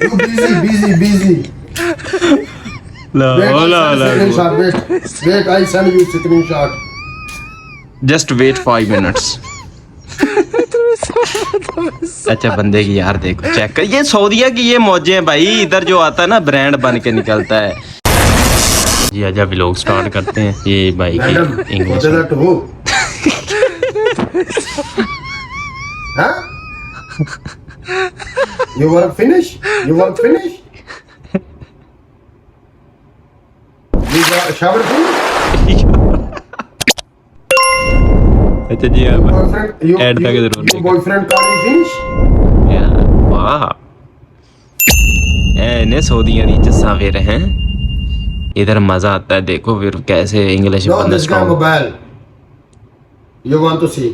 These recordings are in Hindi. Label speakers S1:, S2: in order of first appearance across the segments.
S1: You busy.
S2: ला
S1: Screenshot. Wait. I send you screenshot.
S2: Just wait 5 minutes. अच्छा बंदे की यार देखो चेक कर, ये सऊदीया की ये मौजें हैं भाई, इधर जो आता है ना ब्रांड बन के निकलता है। जी आजा व्लॉग स्टार्ट करते हैं। ये भाई की English
S1: You work finish? You got shower finish?
S2: अच्छा जी ऐड तक जरूर
S1: Your boyfriend car you finish?
S2: वाह इन्हें सऊदीया दी जस्सा फिर हैं, इधर मजा आता है। देखो फिर कैसे इंग्लिश
S1: No,
S2: बंदा
S1: this guy
S2: strong।
S1: mobile. You want to see?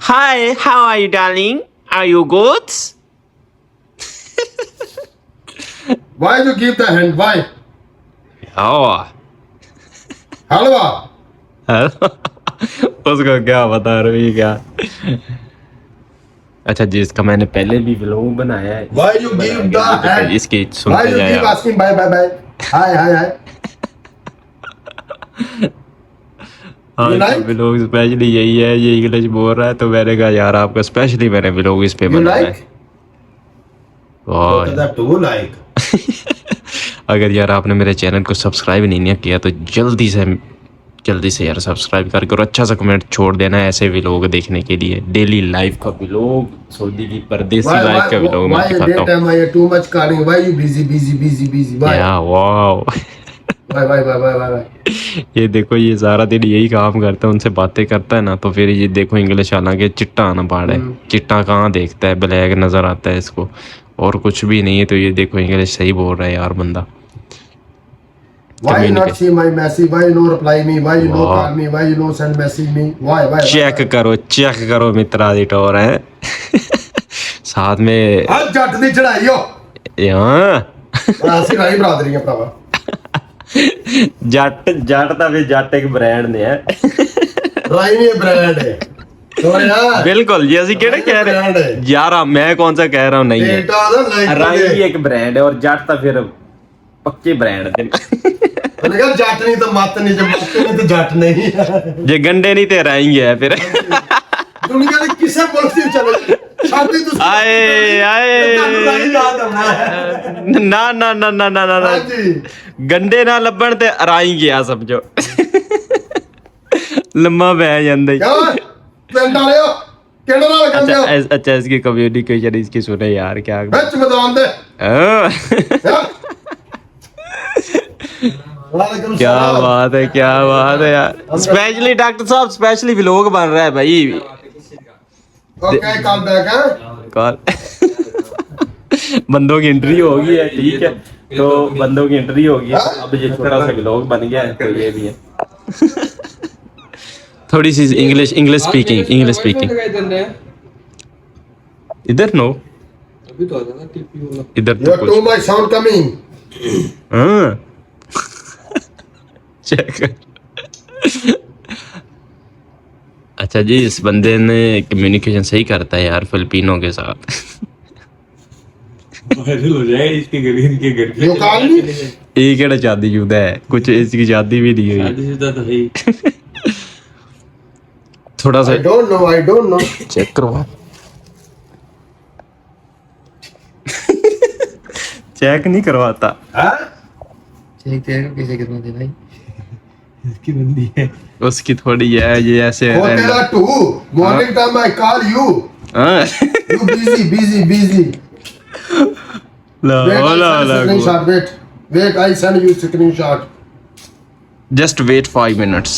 S2: Hi, how are you darling? Are you good?
S1: Why you give the hand? Why?
S2: Oh,
S1: Halwa.
S2: उसको क्या बता रही क्या। अच्छा जी इसका मैंने पहले भी व्लॉग बनाया है।
S1: Why you give the hand?
S2: इसकी
S1: Why
S2: सुनते
S1: you
S2: जाए
S1: keep
S2: आप।
S1: asking bye? Hi.
S2: हाँ
S1: You like?
S2: व्लॉग स्पेशली यही है, ये इंग्लिश बोल रहा है तो मैंने कहा यार आपका स्पेशली मैंने व्लॉग इस पे
S1: You
S2: बनाया
S1: like?
S2: है। वाह
S1: What that too like?
S2: अगर यार आपने मेरे चैनल को सब्सक्राइब नहीं किया तो जल्दी से यार सब्सक्राइब करके और अच्छा सा कमेंट छोड़ देना है ऐसे व्लॉग देखने के लिए। डेली लाइफ का व्लॉग, सऊदी की परदेसी लाइफ का व्लॉग मैं दिखाता हूँ।
S1: Why you too much calling? Why you busy? Why?
S2: या वाओ
S1: Why?
S2: ये देखो ये सारा दिन यही काम करता है, उनसे बातें करता है ना तो फिर ये देखो इंग्लिश हालांकि चिट्टा आना पहाड़ है, चिट्टा कहाँ देखता है, ब्लैक नजर आता है इसको और कुछ भी नहीं है। तो ये देखो इंग्लिश सही बोल रहा है यार बंदा।
S1: Why you not see my message? Why you no reply me? Why you no call me? Why you no send message me? Why?
S2: Check करो मित्रा दी टोर है साथ में
S1: आज जट दी चढ़ाई हो ਅਸੀਂ ਰਾਈ ਬਰਾਦਰੀ ਆ ਭਰਾਵਾ
S2: ਜੱਟ ਤਾਂ ਫਿਰ ਜੱਟ ਇੱਕ ਬ੍ਰਾਂਡ ਨੇ ਹੈ
S1: ਰਾਈ ਵੀ ब्रांड है सोनिया
S2: बिल्कुल जी ਅਸੀਂ ਕਿਹੜੇ ਕਹਿ ਰਹੇ यार मैं कौन सा कह रहा हूँ नहीं है, राई भी एक ब्रांड है और जट ਤਾਂ ਫਿਰ पक्के ब्रांड थे।
S1: मैंने कहा जट नहीं तो मत नहीं, जब मत नहीं तो जट नहीं।
S2: जे गंडे नहीं ते रहेंगे है फिर
S1: दुनिया ने किसे मुल्क से चले शादी तो
S2: आए ना गंडे ना लब्बण ते अराई गया समझो लम्मा पै ਜਾਂਦਾ
S1: पिंड वाले केड़े नाल गंदे हो।
S2: अच्छा इसकी कम्युनिकेशन इसकी सुने यार क्या
S1: विच मैदान दे
S2: क्या बात है यार। स्पेशली डॉक्टर साहब स्पेशली व्लॉग बन रहा है भाई।
S1: ओके कॉल बैक है
S2: कॉल बंदों की एंट्री हो गई है, ठीक है तो बंदों की एंट्री हो गई है। अब ये छोटा सा व्लॉग बन गया है तो ये भी है थोड़ी सी इंग्लिश स्पीकिंग इधर नो इधर तो
S1: टू माय साउंड कमिंग
S2: हाँ चेक। अच्छा जी इस बंदे ने कम्युनिकेशन सही करता है यार फिलिपिनो के साथ
S3: वायरल हो जाए इसके घर
S1: यू कॉल मी
S2: ये केड़ा शादी शुदा है, कुछ इसकी शादी भी नहीं हुई।
S3: शादीशुदा तो है
S2: थोड़ा सा
S1: आई डोंट नो
S2: चेक करवा चेक नहीं करवाता
S1: ठीक है किसी कितना दे भाई
S3: इसकी बंदी है
S2: उसकी थोड़ी है ये ऐसे
S1: वो तेरा to morning time I call you you busy
S2: ला
S1: screenshot wait I send you screenshot
S2: just wait 5 minutes.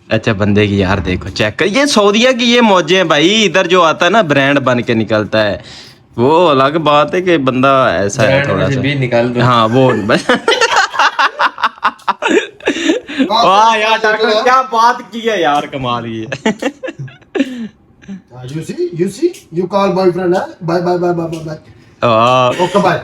S2: अच्छा बंदे की यार देखो चेक कर, ये सऊदीया की ये मौजें हैं भाई, इधर जो आता है ना ब्रांड बन के निकलता है। वो अलग बात है कि बंदा ऐसा है थोड़ा सा
S3: भी निकाल दो।
S2: हाँ वो वाह यार डॉक्टर क्या बात की है यार, कमाल की है।
S1: you see you call boyfriend bye
S2: हाँ
S1: okay bye